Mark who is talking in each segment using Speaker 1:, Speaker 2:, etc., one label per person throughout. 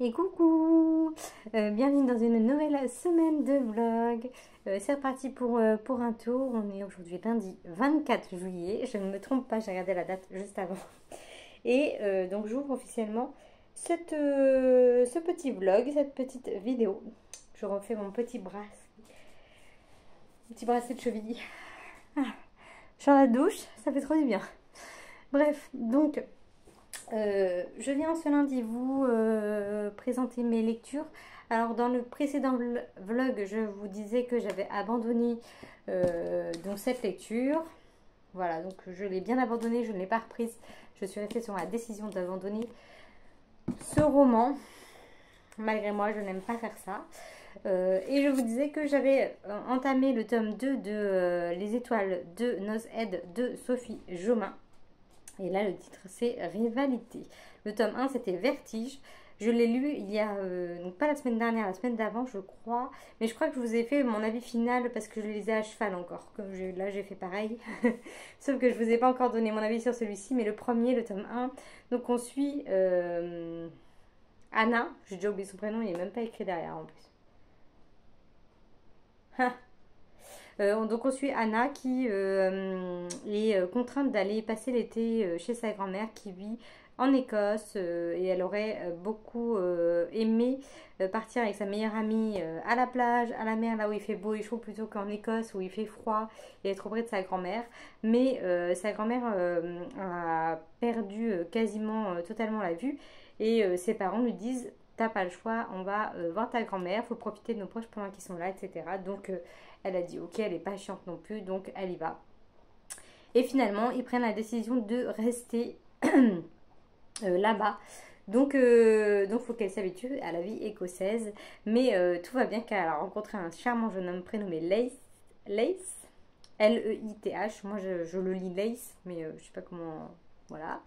Speaker 1: Et coucou, bienvenue dans une nouvelle semaine de vlog. C'est reparti pour un tour. On est aujourd'hui lundi 24 juillet. Je ne me trompe pas, j'ai regardé la date juste avant. Et donc j'ouvre officiellement ce petit vlog, cette petite vidéo. Je refais mon petit bracelet de cheville. Ah, je suis dans la douche, ça fait trop du bien. Bref, donc... je viens ce lundi vous présenter mes lectures. Alors dans le précédent vlog, je vous disais que j'avais abandonné donc cette lecture. Voilà, donc je l'ai bien abandonnée, je ne l'ai pas reprise. Je suis restée sur ma décision d'abandonner ce roman. Malgré moi, je n'aime pas faire ça. Et je vous disais que j'avais entamé le tome 2 de Les étoiles de Noshead de Sophie Jomain. Et là, le titre, c'est Rivalité. Le tome 1, c'était Vertige. Je l'ai lu il y a, donc pas la semaine dernière, la semaine d'avant, je crois. Mais je crois que je vous ai fait mon avis final parce que je le lisais à cheval encore. Comme là, j'ai fait pareil. Sauf que je vous ai pas encore donné mon avis sur celui-ci. Mais le premier, le tome 1. Donc, on suit Anna. J'ai déjà oublié son prénom, il n'est même pas écrit derrière en plus. Donc on suit Anna qui est contrainte d'aller passer l'été chez sa grand-mère qui vit en Écosse et elle aurait beaucoup aimé partir avec sa meilleure amie à la plage, à la mer, là où il fait beau et chaud plutôt qu'en Écosse où il fait froid et être auprès de sa grand-mère. Mais sa grand-mère a perdu quasiment totalement la vue et ses parents lui disent: t'as pas le choix, on va voir ta grand-mère, faut profiter de nos proches pendant qu'ils sont là, etc. Donc elle a dit ok, elle n'est pas chiante non plus, donc elle y va. Et finalement, ils prennent la décision de rester là-bas. Donc faut qu'elle s'habitue à la vie écossaise. Mais tout va bien car elle a rencontré un charmant jeune homme prénommé Lace. L-E-I-T-H. Moi, je le lis Lace, mais je sais pas comment... Voilà.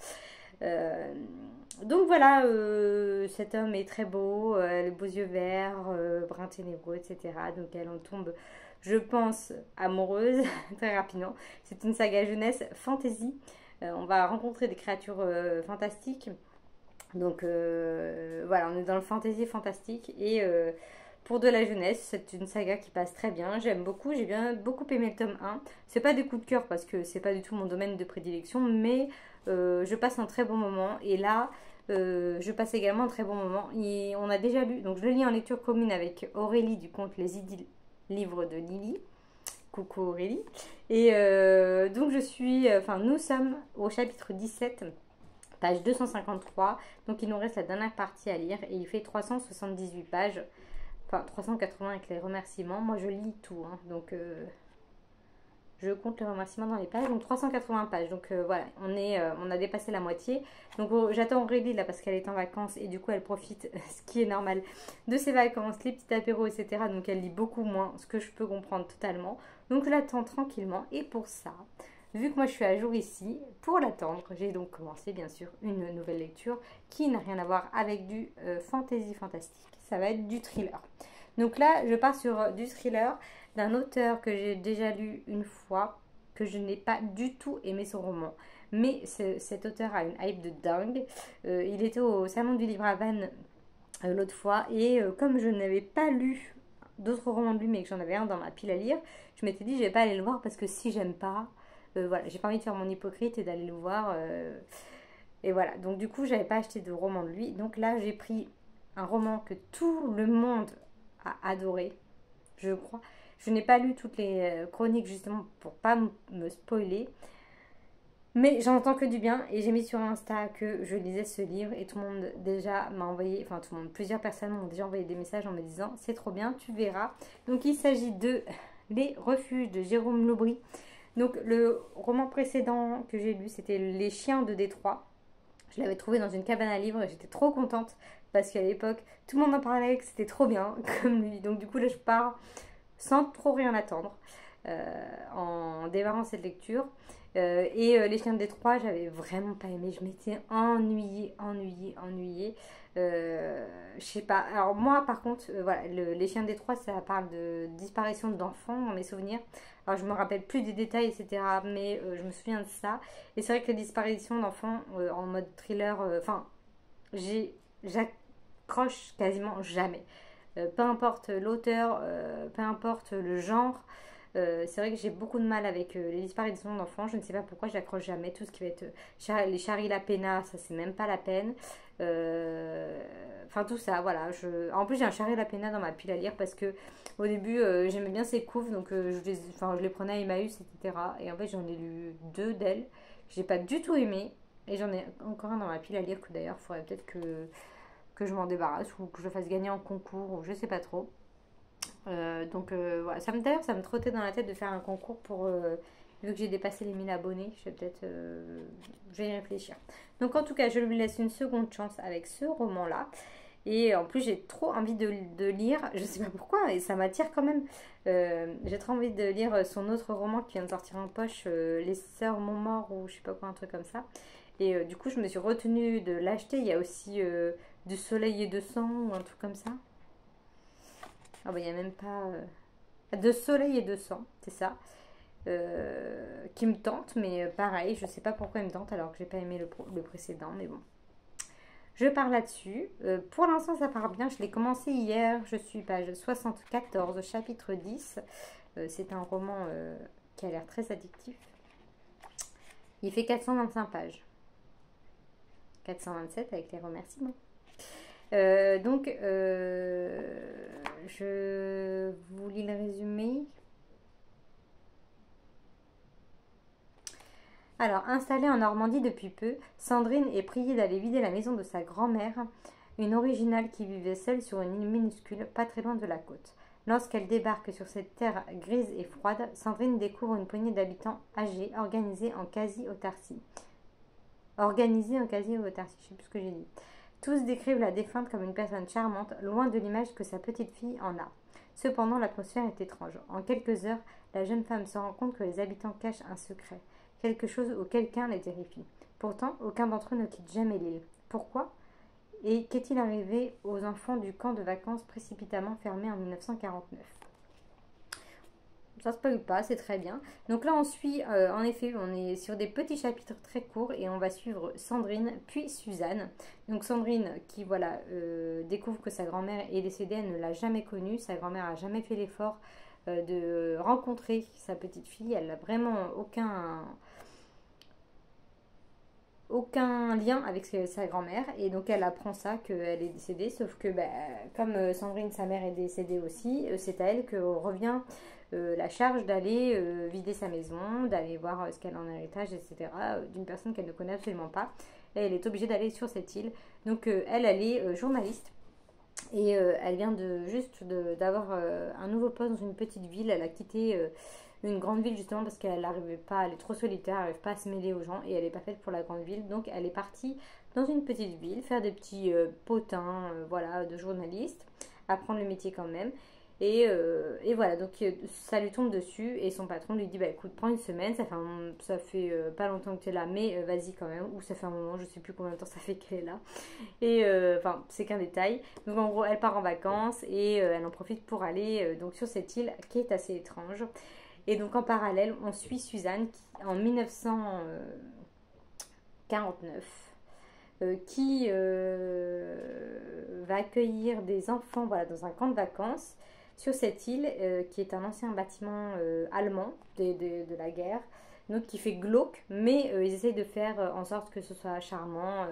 Speaker 1: Donc voilà, cet homme est très beau, les beaux yeux verts, brun ténébreux, etc. Donc elle en tombe, je pense, amoureuse très rapidement. C'est une saga jeunesse fantasy. On va rencontrer des créatures fantastiques. Donc voilà, on est dans le fantasy fantastique et pour de la jeunesse, c'est une saga qui passe très bien. J'aime beaucoup, j'ai bien beaucoup aimé le tome 1. C'est pas des coups de cœur parce que c'est pas du tout mon domaine de prédilection, mais je passe un très bon moment. Et là, je passe également un très bon moment. Et on a déjà lu, donc je le lis en lecture commune avec Aurélie du conte Les Idylles, livre de Lily. Coucou Aurélie. Et donc nous sommes au chapitre 17. Page 253, donc il nous reste la dernière partie à lire et il fait 378 pages, enfin 380 avec les remerciements. Moi je lis tout, hein, donc je compte les remerciements dans les pages, donc 380 pages. Donc voilà, on a dépassé la moitié. Donc j'attends Aurélie là parce qu'elle est en vacances et du coup elle profite, ce qui est normal, de ses vacances, les petits apéros, etc. Donc elle lit beaucoup moins, ce que je peux comprendre totalement. Donc je l'attends tranquillement et pour ça... Vu que moi je suis à jour ici, pour l'attendre, j'ai donc commencé bien sûr une nouvelle lecture qui n'a rien à voir avec du fantasy fantastique. Ça va être du thriller. Donc là, je pars sur du thriller d'un auteur que j'ai déjà lu une fois, que je n'ai pas du tout aimé son roman. Mais cet auteur a une hype de dingue. Il était au Salon du Livre à Vannes l'autre fois et comme je n'avais pas lu d'autres romans de lui mais que j'en avais un dans ma pile à lire, je m'étais dit je vais pas aller le voir parce que si j'aime pas... voilà, j'ai pas envie de faire mon hypocrite et d'aller le voir. Et voilà, donc du coup, j'avais pas acheté de roman de lui. Donc là, j'ai pris un roman que tout le monde a adoré, je crois. Je n'ai pas lu toutes les chroniques justement pour pas me spoiler. Mais j'en entends que du bien et j'ai mis sur Insta que je lisais ce livre et tout le monde déjà m'a envoyé, enfin tout le monde, plusieurs personnes m'ont déjà envoyé des messages en me disant c'est trop bien, tu verras. Donc il s'agit de Les Refuges de Jérôme Laubry. Donc le roman précédent que j'ai lu, c'était Les Chiens de Détroit. Je l'avais trouvé dans une cabane à livres et j'étais trop contente parce qu'à l'époque, tout le monde en parlait, que c'était trop bien comme lui. Donc du coup là, je pars sans trop rien attendre en démarrant cette lecture. Les Chiens de Détroit, j'avais vraiment pas aimé. Je m'étais ennuyée. Je sais pas. Alors moi, par contre, voilà, Les Chiens de Détroit, ça parle de disparition d'enfants dans mes souvenirs. Alors je me rappelle plus des détails, etc. Mais je me souviens de ça. Et c'est vrai que les disparitions d'enfants en mode thriller, j'accroche quasiment jamais. Peu importe l'auteur, peu importe le genre. C'est vrai que j'ai beaucoup de mal avec les disparitions d'enfants. Je ne sais pas pourquoi j'accroche jamais. Tout ce qui va être les Charlie La Pena, ça c'est même pas la peine. Enfin tout ça, voilà. En plus j'ai un Charlie La Pena dans ma pile à lire parce que au début j'aimais bien ses couves, donc je les prenais à Emmaüs, etc. Et en fait j'en ai lu deux d'elle que j'ai pas du tout aimé. Et j'en ai encore un dans ma pile à lire que d'ailleurs il faudrait peut-être que je m'en débarrasse ou que je le fasse gagner en concours ou je sais pas trop. Donc voilà, d'ailleurs ça me trottait dans la tête de faire un concours pour vu que j'ai dépassé les 1000 abonnés, je vais y réfléchir. Donc en tout cas, je lui laisse une seconde chance avec ce roman-là. Et en plus, j'ai trop envie de lire, je sais pas pourquoi, et ça m'attire quand même. J'ai trop envie de lire son autre roman qui vient de sortir en poche, Les Sœurs Montmort ou je sais pas quoi, un truc comme ça. Et du coup, je me suis retenue de l'acheter. Il y a aussi Du Soleil et de Sang ou un truc comme ça. Ah bah il n'y a même pas... De Soleil et de Sang, c'est ça. Qui me tente, mais pareil, je sais pas pourquoi il me tente alors que j'ai pas aimé le précédent, mais bon. Je pars là-dessus. Pour l'instant, ça part bien. Je l'ai commencé hier. Je suis page 74, chapitre 10. C'est un roman qui a l'air très addictif. Il fait 425 pages. 427 avec les remerciements. Je vous lis le résumé. Alors, installée en Normandie depuis peu, Sandrine est priée d'aller vider la maison de sa grand-mère, une originale qui vivait seule sur une île minuscule, pas très loin de la côte. Lorsqu'elle débarque sur cette terre grise et froide, Sandrine découvre une poignée d'habitants âgés organisés en quasi-autarcie. Je sais plus ce que j'ai dit. Tous décrivent la défunte comme une personne charmante, loin de l'image que sa petite fille en a. Cependant, l'atmosphère est étrange. En quelques heures, la jeune femme se rend compte que les habitants cachent un secret, quelque chose ou quelqu'un les terrifie. Pourtant, aucun d'entre eux ne quitte jamais l'île. Pourquoi? Et qu'est-il arrivé aux enfants du camp de vacances précipitamment fermé en 1949? Ça se spoil pas, c'est très bien. Donc là, on suit, en effet, on est sur des petits chapitres très courts et on va suivre Sandrine, puis Suzanne. Donc Sandrine qui, voilà, découvre que sa grand-mère est décédée, elle ne l'a jamais connue. Sa grand-mère n'a jamais fait l'effort de rencontrer sa petite fille. Elle n'a vraiment aucun lien avec sa grand-mère et donc elle apprend ça qu'elle est décédée, sauf que comme Sandrine sa mère est décédée aussi, c'est à elle que revient la charge d'aller vider sa maison, d'aller voir ce qu'elle a en héritage, etc., d'une personne qu'elle ne connaît absolument pas, et elle est obligée d'aller sur cette île. Donc elle est journaliste et elle vient d'avoir un nouveau poste dans une petite ville. Elle a quitté une grande ville justement parce qu'elle n'arrivait pas, elle est trop solitaire, elle n'arrive pas à se mêler aux gens et elle n'est pas faite pour la grande ville. Donc elle est partie dans une petite ville faire des petits potins voilà, de journaliste, apprendre le métier quand même. Et voilà, donc ça lui tombe dessus et son patron lui dit bah écoute, prends une semaine, ça fait pas longtemps que tu es là, mais vas-y quand même, ou ça fait un moment, je sais plus combien de temps ça fait qu'elle est là. Et enfin, c'est qu'un détail. Donc en gros, elle part en vacances et elle en profite pour aller donc sur cette île qui est assez étrange. Et donc en parallèle, on suit Suzanne qui, en 1949 qui va accueillir des enfants voilà, dans un camp de vacances sur cette île qui est un ancien bâtiment allemand de la guerre, donc qui fait glauque, mais ils essayent de faire en sorte que ce soit charmant,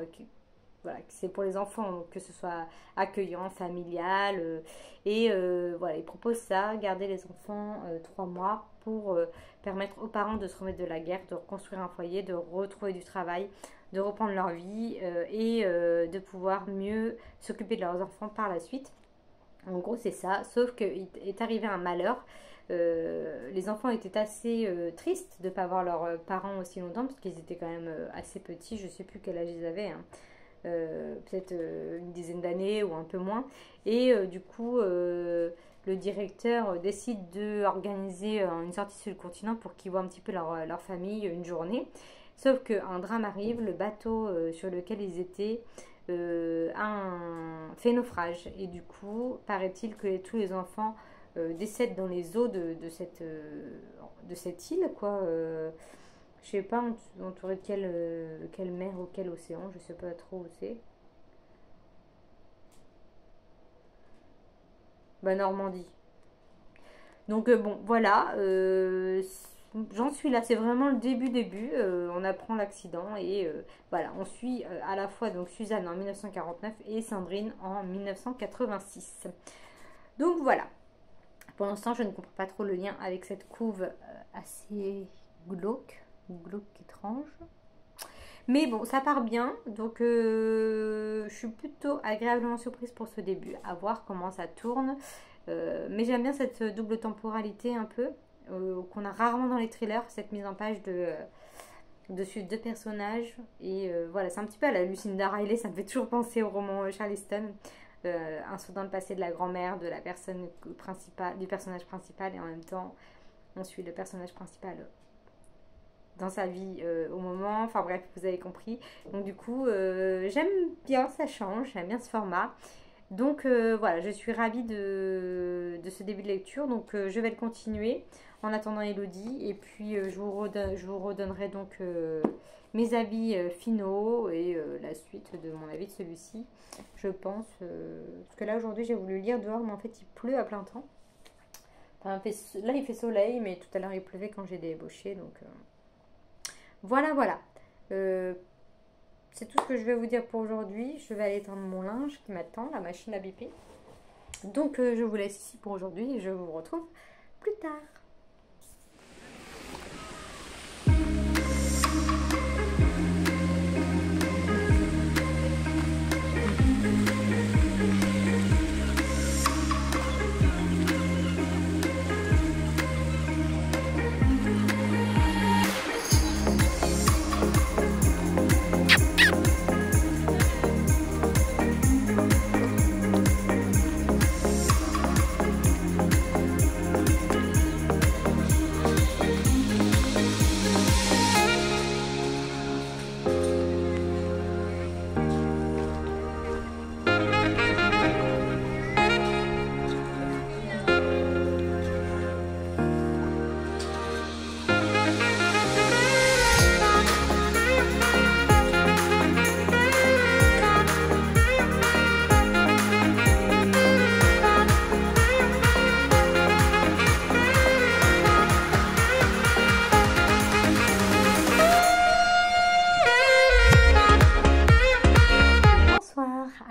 Speaker 1: voilà, que c'est pour les enfants, donc que ce soit accueillant, familial, voilà, ils proposent ça, garder les enfants 3 mois pour permettre aux parents de se remettre de la guerre, de reconstruire un foyer, de retrouver du travail, de reprendre leur vie et de pouvoir mieux s'occuper de leurs enfants par la suite. En gros, c'est ça, sauf qu'il est arrivé un malheur. Les enfants étaient assez tristes de ne pas voir leurs parents aussi longtemps parce qu'ils étaient quand même assez petits, je ne sais plus quel âge ils avaient, hein. Peut-être une dizaine d'années ou un peu moins. Et du coup, le directeur décide d'organiser une sortie sur le continent pour qu'ils voient un petit peu leur famille une journée. Sauf qu'un drame arrive, le bateau sur lequel ils étaient fait naufrage. Et du coup, paraît-il que tous les enfants décèdent dans les eaux de cette île, quoi. Je sais pas entouré de quelle mer ou quel océan, je sais pas trop où c'est. Normandie. Donc bon, voilà, j'en suis là, c'est vraiment le début. On apprend l'accident et voilà, on suit à la fois donc Suzanne en 1949 et Sandrine en 1986. Donc voilà, pour l'instant je ne comprends pas trop le lien avec cette couve assez glauque étrange. Mais bon, ça part bien, donc je suis plutôt agréablement surprise pour ce début, à voir comment ça tourne. Mais j'aime bien cette double temporalité un peu, qu'on a rarement dans les thrillers, cette mise en page de deux personnages. Et voilà, c'est un petit peu à la Lucinda Riley, ça me fait toujours penser au roman Charleston. Un saut dans le passé de la grand-mère de la personne principale, du personnage principal, et en même temps, on suit le personnage principal dans sa vie au moment, enfin bref, vous avez compris. Donc du coup, j'aime bien, ça change, j'aime bien ce format. Donc voilà, je suis ravie de ce début de lecture, donc je vais le continuer en attendant Elodie, et puis je vous redonnerai donc mes avis finaux et la suite de mon avis de celui-ci, je pense, parce que là aujourd'hui j'ai voulu lire dehors, mais en fait il pleut à plein temps. Enfin, là il fait soleil, mais tout à l'heure il pleuvait quand j'ai débauché, donc voilà. C'est tout ce que je vais vous dire pour aujourd'hui. Je vais aller tendre mon linge qui m'attend, la machine à biper. Donc je vous laisse ici pour aujourd'hui et je vous retrouve plus tard.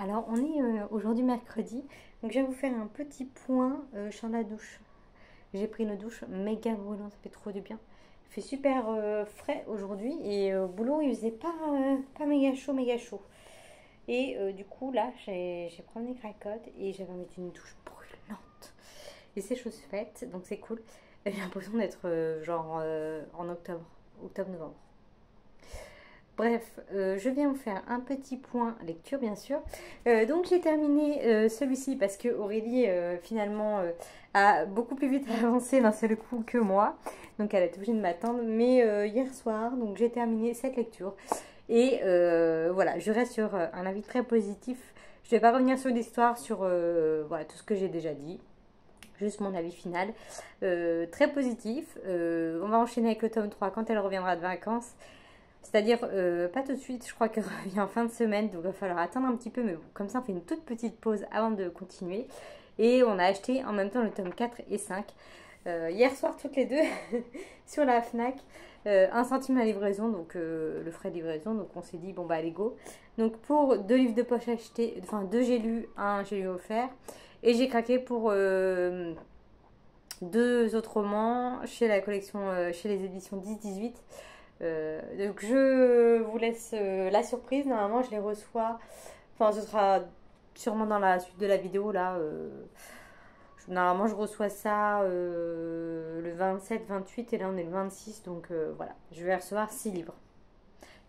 Speaker 1: Alors on est aujourd'hui mercredi, donc je vais vous faire un petit point sur la douche. J'ai pris une douche méga brûlante, ça fait trop du bien. Il fait super frais aujourd'hui et au boulot il faisait pas méga chaud. Et du coup là j'ai pris mes cracottes et j'avais envie d'une douche brûlante. Et c'est chose faite, donc c'est cool. J'ai l'impression d'être en octobre-novembre. Bref, je viens vous faire un petit point lecture, bien sûr. Donc j'ai terminé celui-ci parce que Aurélie finalement a beaucoup plus vite avancé d'un seul coup que moi. Donc elle a été obligée de m'attendre. Mais hier soir, donc j'ai terminé cette lecture. Et voilà, je reste sur un avis très positif. Je ne vais pas revenir sur l'histoire, sur voilà, tout ce que j'ai déjà dit. Juste mon avis final. Très positif. On va enchaîner avec le tome 3 quand elle reviendra de vacances. C'est-à-dire, pas tout de suite, je crois qu'elle revient en fin de semaine, donc il va falloir attendre un petit peu, mais bon, comme ça on fait une toute petite pause avant de continuer. Et on a acheté en même temps le tome 4 et 5. Hier soir, toutes les deux, sur la Fnac, 1 centime la livraison, donc le frais de livraison, donc on s'est dit, bon bah allez go. Donc pour 2 livres de poche achetés, enfin 2 j'ai lu, 1 j'ai eu offert, et j'ai craqué pour 2 autres romans chez la collection, chez les éditions 10-18. Donc je vous laisse la surprise. Normalement je les reçois, enfin ce sera sûrement dans la suite de la vidéo là. Normalement je reçois ça le 27-28 et là on est le 26, donc voilà, je vais recevoir 6 livres.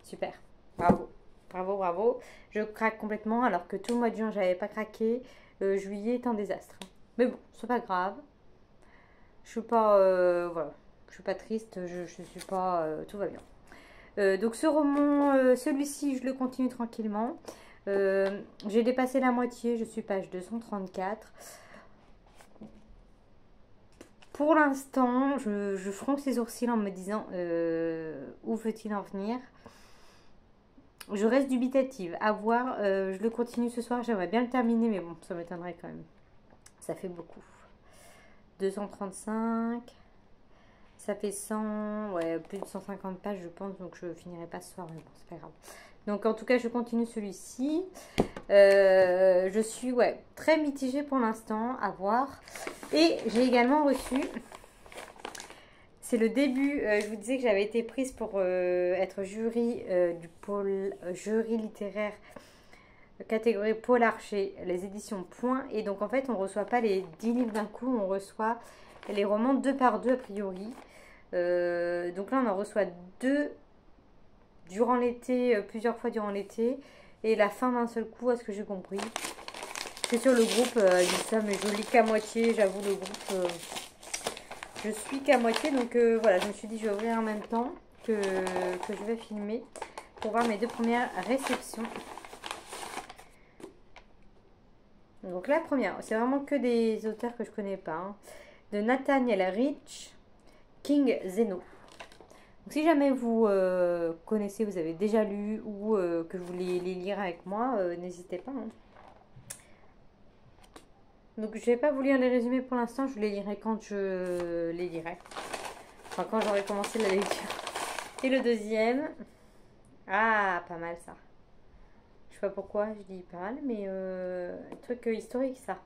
Speaker 1: Super, bravo. Je craque complètement alors que tout le mois de juin j'avais pas craqué. Juillet est un désastre, mais bon c'est pas grave. Je suis pas voilà, je suis pas triste, je suis pas tout va bien. Donc ce roman, celui-ci je le continue tranquillement. J'ai dépassé la moitié, je suis page 234. Pour l'instant je fronce les sourcils en me disant où veut-il en venir. Je reste dubitative, à voir. Je le continue ce soir, j'aimerais bien le terminer mais bon ça m'étonnerait quand même. Ça fait beaucoup. 235. Ça fait 100, ouais, plus de 150 pages, je pense, donc je finirai pas ce soir, mais bon, c'est pas grave. Donc, en tout cas, je continue celui-ci. Je suis, ouais, très mitigée pour l'instant, à voir. Et j'ai également reçu, c'est le début, je vous disais que j'avais été prise pour être jury du pôle jury littéraire catégorie polar chez les éditions Point. Et donc, en fait, on ne reçoit pas les 10 livres d'un coup, on reçoit les romans 2 par 2 a priori. Donc là, on en reçoit 2 durant l'été, plusieurs fois durant l'été. Et la fin d'un seul coup, à ce que j'ai compris. C'est sur le groupe, il dit ça, mais je lis qu'à moitié, j'avoue, le groupe. Je suis qu'à moitié, donc voilà, je me suis dit, je vais ouvrir en même temps que je vais filmer pour voir mes 2 premières réceptions. Donc la première, c'est vraiment que des auteurs que je connais pas. Hein. De Nathaniel Rich, King Zeno. Donc, si jamais vous connaissez, vous avez déjà lu ou que vous voulez les lire avec moi, n'hésitez pas. Hein. Donc je vais pas vous lire les résumés pour l'instant, je les lirai quand je les lirai. Enfin quand j'aurai commencé la lecture. Et le deuxième, ah pas mal ça. Je sais pas pourquoi je dis pas mal, mais truc historique ça.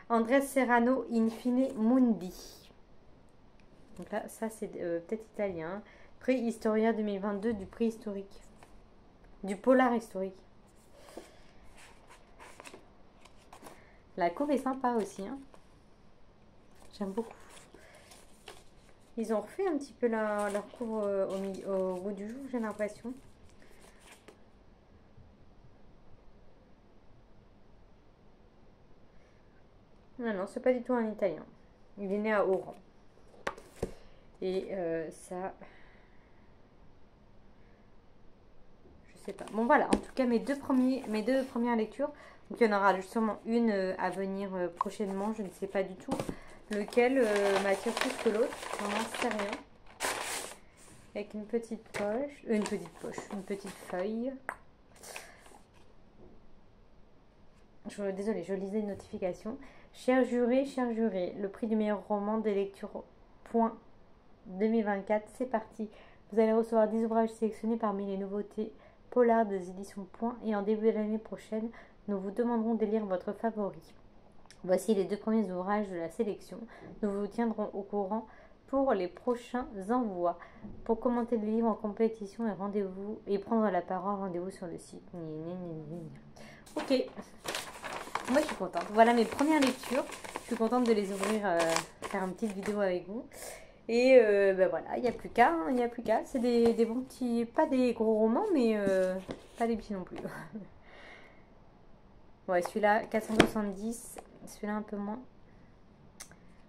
Speaker 1: Andrés Serrano Infine Mundi. Donc là, ça c'est peut-être italien. Prix Historia 2022 du prix historique. Du polar historique. La couve est sympa aussi. Hein. J'aime beaucoup. Ils ont refait un petit peu leur couve au bout du jour, j'ai l'impression. Non, non, c'est pas du tout un italien. Il est né à Oran. Et ça... Je sais pas. Bon, voilà. En tout cas, mes deux premières lectures. Donc, il y en aura sûrement une à venir prochainement. Je ne sais pas du tout lequel m'attire plus que l'autre. J'en sais rien. Avec une petite poche. Une petite feuille. Désolée, je lisais une notification. Cher juré, le prix du meilleur roman des lectures Point 2024, c'est parti. Vous allez recevoir 10 ouvrages sélectionnés parmi les nouveautés polar des éditions Point et en début de l'année prochaine, nous vous demanderons d'élire votre favori. Voici les 2 premiers ouvrages de la sélection. Nous vous tiendrons au courant pour les prochains envois. Pour commenter le livre en compétition et prendre la parole, rendez-vous sur le site. Ok. Moi, je suis contente. Voilà mes premières lectures. Je suis contente de les ouvrir, faire une petite vidéo avec vous. Et ben voilà, il n'y a plus qu'à. Il n'y a plus qu'à. C'est des bons petits... Pas des gros romans, mais pas des petits non plus. Ouais, celui-là, 470. Celui-là, un peu moins.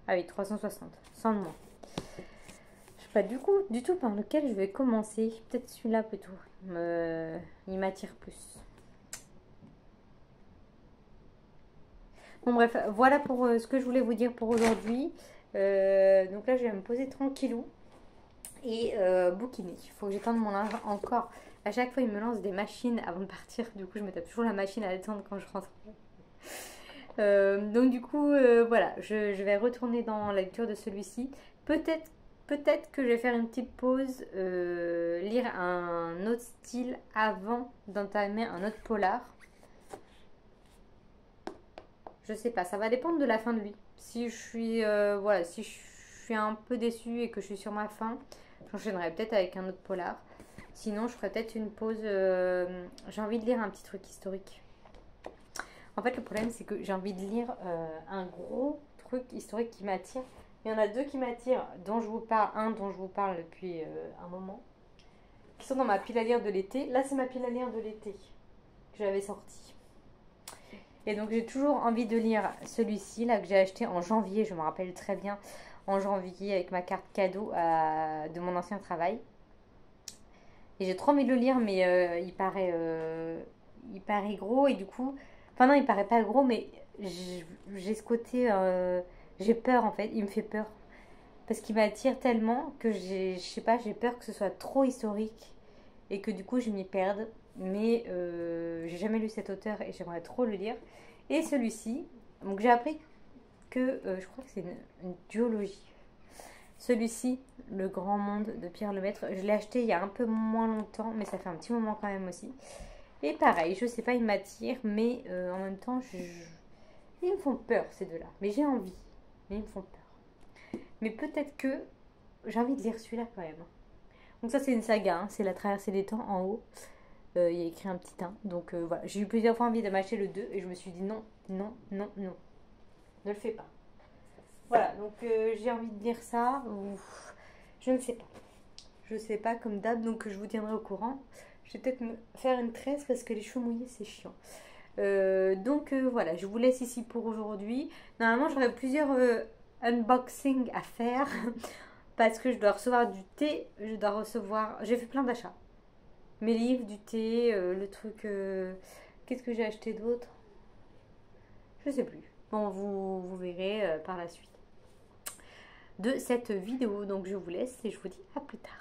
Speaker 1: Ah oui, 360. 100 de moins. Je sais pas du tout par lequel je vais commencer. Peut-être celui-là plutôt. Il m'attire plus. Bon bref, voilà pour ce que je voulais vous dire pour aujourd'hui. Donc là, je vais me poser tranquillou et bouquiner. Il faut que j'étende mon linge encore. À chaque fois, il me lance des machines avant de partir. Du coup, je me tape toujours la machine à étendre quand je rentre. Donc du coup, voilà, je vais retourner dans la lecture de celui-ci. Peut-être que je vais faire une petite pause, lire un autre style avant d'entamer un autre polar. Je sais pas, ça va dépendre de la fin de lui. Si je suis voilà, si je suis un peu déçue et que je suis sur ma fin, j'enchaînerai peut-être avec un autre polar. Sinon, je ferai peut-être une pause. J'ai envie de lire un petit truc historique. En fait, le problème, c'est que j'ai envie de lire un gros truc historique qui m'attire. Il y en a 2 qui m'attirent, dont je vous parle, un dont je vous parle depuis un moment, qui sont dans ma pile à lire de l'été. Là, c'est ma pile à lire de l'été que j'avais sortie. Et donc j'ai toujours envie de lire celui-ci là que j'ai acheté en janvier, je me rappelle très bien, en janvier avec ma carte cadeau de mon ancien travail. Et j'ai trop envie de le lire, mais il paraît gros et du coup, enfin non, il paraît pas gros, mais j'ai ce côté, j'ai peur en fait, il me fait peur parce qu'il m'attire tellement que je sais pas, j'ai peur que ce soit trop historique et que du coup je m'y perde. Mais j'ai jamais lu cet auteur et j'aimerais trop le lire. Et celui-ci, donc j'ai appris que je crois que c'est une duologie. Celui-ci, Le Grand Monde de Pierre Lemaitre, je l'ai acheté il y a un peu moins longtemps, mais ça fait un petit moment quand même aussi. Et pareil, je sais pas, ils m'attirent, mais en même temps, ils me font peur ces deux-là. Mais j'ai envie, mais ils me font peur. Mais peut-être que j'ai envie de lire celui-là quand même. Donc ça, c'est une saga, hein, c'est La Traversée des Temps en haut. Il y a écrit un petit 1. Donc voilà, j'ai eu plusieurs fois envie de m'acheter le 2 et je me suis dit non, non, non, non. Ne le fais pas. Voilà, donc j'ai envie de lire ça. Ouf, je ne sais pas. Je ne sais pas comme d'hab, donc je vous tiendrai au courant. Je vais peut-être me faire une tresse parce que les cheveux mouillés, c'est chiant. Donc voilà, je vous laisse ici pour aujourd'hui. Normalement, j'aurai plusieurs unboxings à faire parce que je dois recevoir du thé. Je dois recevoir... J'ai fait plein d'achats. Mes livres, du thé, le truc... Qu'est-ce que j'ai acheté d'autre? Je sais plus. Bon, vous verrez par la suite de cette vidéo. Donc je vous laisse et je vous dis à plus tard.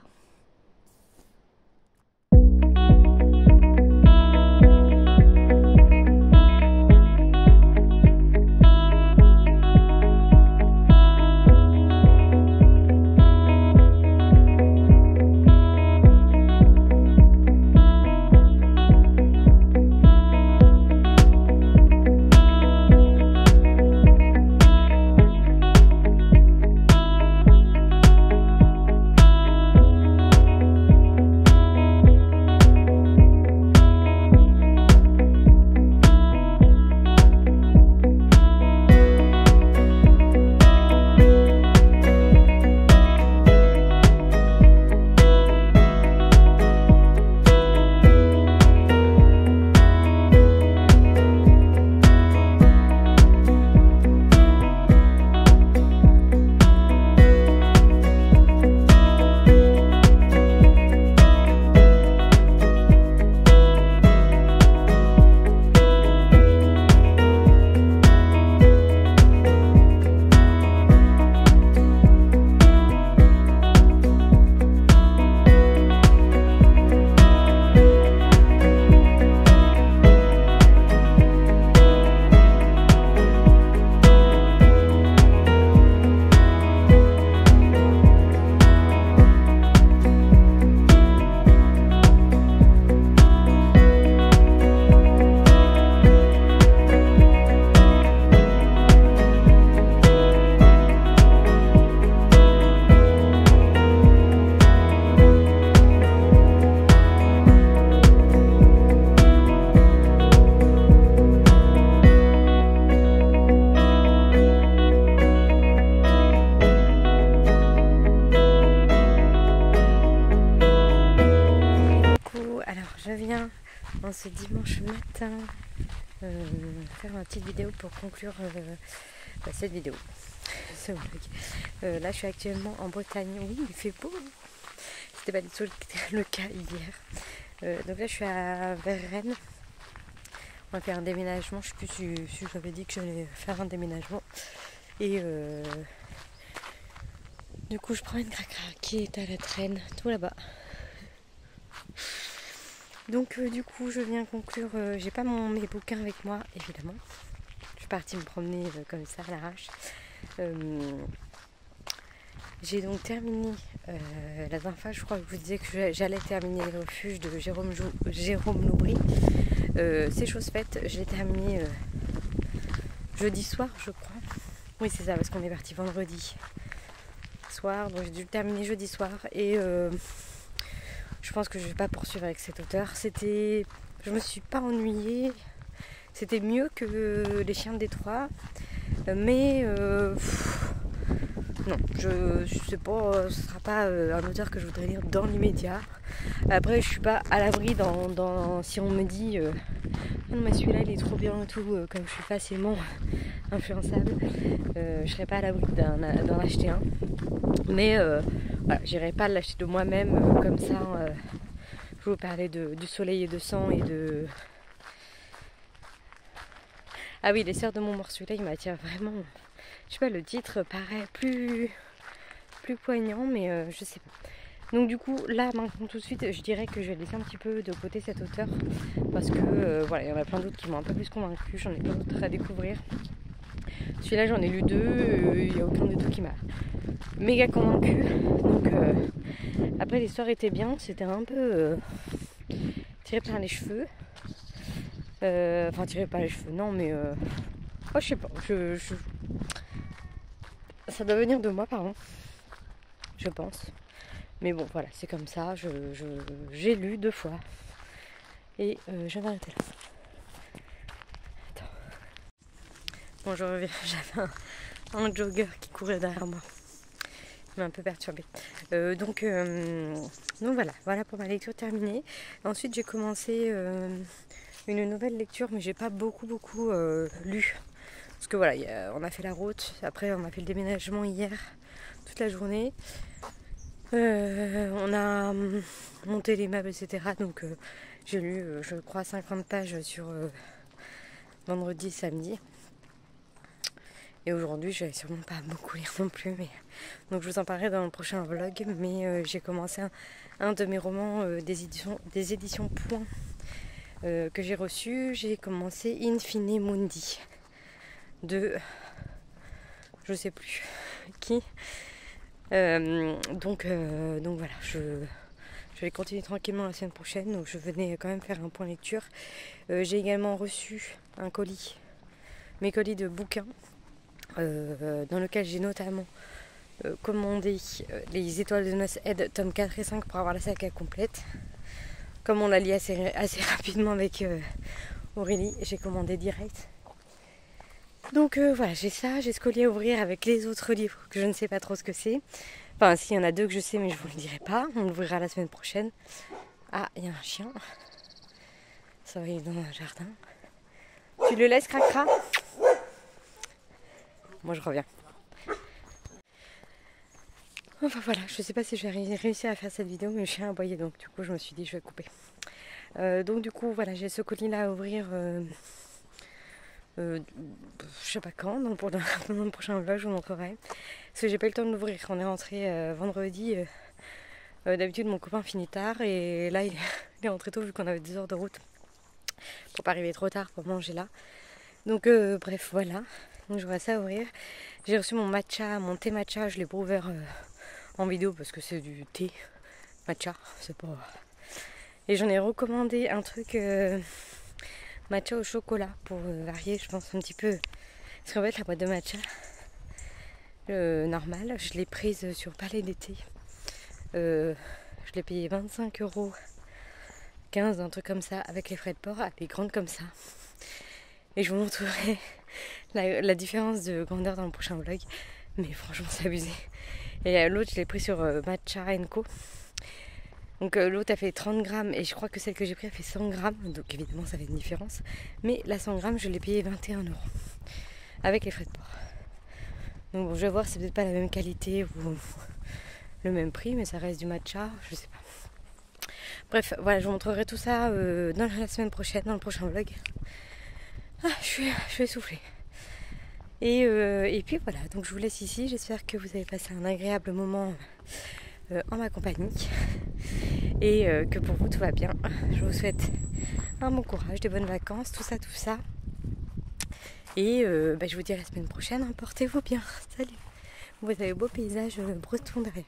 Speaker 1: Ce dimanche matin faire une petite vidéo pour conclure cette vidéo, ce vlog. Là je suis actuellement en Bretagne. Oui, il fait beau, c'était pas du tout le cas hier. Donc là je suis à Rennes. On va faire un déménagement. Je sais plus si j'avais dit que j'allais faire un déménagement. Et du coup je prends une cracra qui est à la traîne tout là-bas. Donc du coup je viens conclure, j'ai pas mes bouquins avec moi évidemment, je suis partie me promener comme ça à l'arrache. J'ai donc terminé, la dernière fois je crois que je vous disais que j'allais terminer le refuge de Jérôme Loubry. C'est chose faite, je l'ai terminé jeudi soir je crois. Oui c'est ça parce qu'on est parti vendredi soir, donc j'ai dû le terminer jeudi soir et... je pense que je ne vais pas poursuivre avec cet auteur. Je me suis pas ennuyée. C'était mieux que Les Chiens de Détroit. Mais non, je sais pas, ce sera pas un auteur que je voudrais lire dans l'immédiat. Après, je suis pas à l'abri si on me dit non mais celui-là il est trop bien et tout, comme je suis facilement influençable, je serais pas à l'abri d'en acheter un. Mais voilà, j'irai pas l'acheter de moi-même comme ça. Je vous parlais du Soleil et de sang et de... Ah oui, Les Sœurs de Montmort, celui-là il m'attire vraiment. Je sais pas, le titre paraît plus poignant, mais je sais pas. Donc du coup, là maintenant tout de suite, je dirais que je vais laisser un petit peu de côté cet auteur parce que voilà, il y en a plein d'autres qui m'ont un peu plus convaincue, j'en ai plein d'autres à découvrir.
Speaker 2: Celui-là j'en ai lu 2, il n'y a aucun des deux qui m'a méga convaincu. Donc après l'histoire était bien, c'était un peu tiré par les cheveux. Enfin tiré par les cheveux, non mais oh, je sais pas, ça doit venir de moi, pardon, je pense. Mais bon voilà, c'est comme ça, j'ai lu 2 fois. Et je vais m'arrêter là. Attends. Bon, je reviens, j'avais un jogger qui courait derrière moi. Il m'a un peu perturbée. Donc voilà pour ma lecture terminée. Ensuite j'ai commencé une nouvelle lecture, mais j'ai pas beaucoup lu. Parce que voilà, on a fait la route, après on a fait le déménagement hier, toute la journée. On a monté les meubles, etc. Donc j'ai lu, je crois, 50 pages sur vendredi, samedi. Et aujourd'hui, je vais sûrement pas beaucoup lire non plus. Mais... Donc je vous en parlerai dans le prochain vlog. Mais j'ai commencé un de mes romans des éditions Point que j'ai reçu. J'ai commencé Infine Mundi de... je sais plus qui. Donc voilà, je vais continuer tranquillement la semaine prochaine. Donc je venais quand même faire un point lecture. J'ai également reçu un colis, mes colis de bouquins, dans lequel j'ai notamment commandé Les Étoiles de Noces Ed, tome 4 et 5 pour avoir la saga complète. Comme on l'a lu assez rapidement avec Aurélie, j'ai commandé direct. Donc voilà, j'ai ça, j'ai ce collier à ouvrir avec les autres livres que je ne sais pas trop ce que c'est. Enfin, s'il y en a 2 que je sais, mais je vous le dirai pas. On l'ouvrira la semaine prochaine. Ah, il y a un chien. Ça va, il est dans le jardin. Tu le laisses, Cracra? Moi, je reviens. Enfin voilà, je sais pas si je vais réussir à faire cette vidéo, mais le chien a aboyé, donc du coup, je me suis dit, je vais couper. Donc du coup, voilà, j'ai ce colis-là à ouvrir... je sais pas quand, dans le prochain vlog je vous montrerai. Parce que j'ai pas eu le temps de l'ouvrir. On est rentré vendredi. D'habitude mon copain finit tard et là il est rentré tôt vu qu'on avait 2 heures de route pour pas arriver trop tard pour manger là. Donc bref voilà. Donc j'aurai ça à ouvrir. J'ai reçu mon thé matcha, je l'ai pas ouvert en vidéo parce que c'est du thé matcha, c'est pas. Et j'en ai recommandé un truc matcha au chocolat pour varier, je pense un petit peu. Parce qu'en fait la boîte de matcha normale, je l'ai prise sur Palais d'été. Je l'ai payé 25 €, 15, un truc comme ça, avec les frais de port. Elle est grande comme ça. Et je vous montrerai la différence de grandeur dans le prochain vlog. Mais franchement c'est abusé. Et l'autre je l'ai pris sur Matcha & Co. Donc l'autre a fait 30 grammes et je crois que celle que j'ai pris a fait 100 grammes. Donc évidemment ça fait une différence. Mais la 100 grammes je l'ai payé 21 € avec les frais de port. Donc bon, je vais voir, c'est peut-être pas la même qualité ou le même prix, mais ça reste du matcha, je sais pas. Bref, voilà, je vous montrerai tout ça dans la semaine prochaine, dans le prochain vlog. Ah, je suis essoufflée. Et puis voilà, donc je vous laisse ici. J'espère que vous avez passé un agréable moment en ma compagnie et que pour vous tout va bien. Je vous souhaite un bon courage, des bonnes vacances, tout ça. Et je vous dis à la semaine prochaine. Portez-vous bien. Salut. Vous avez beau paysage breton derrière.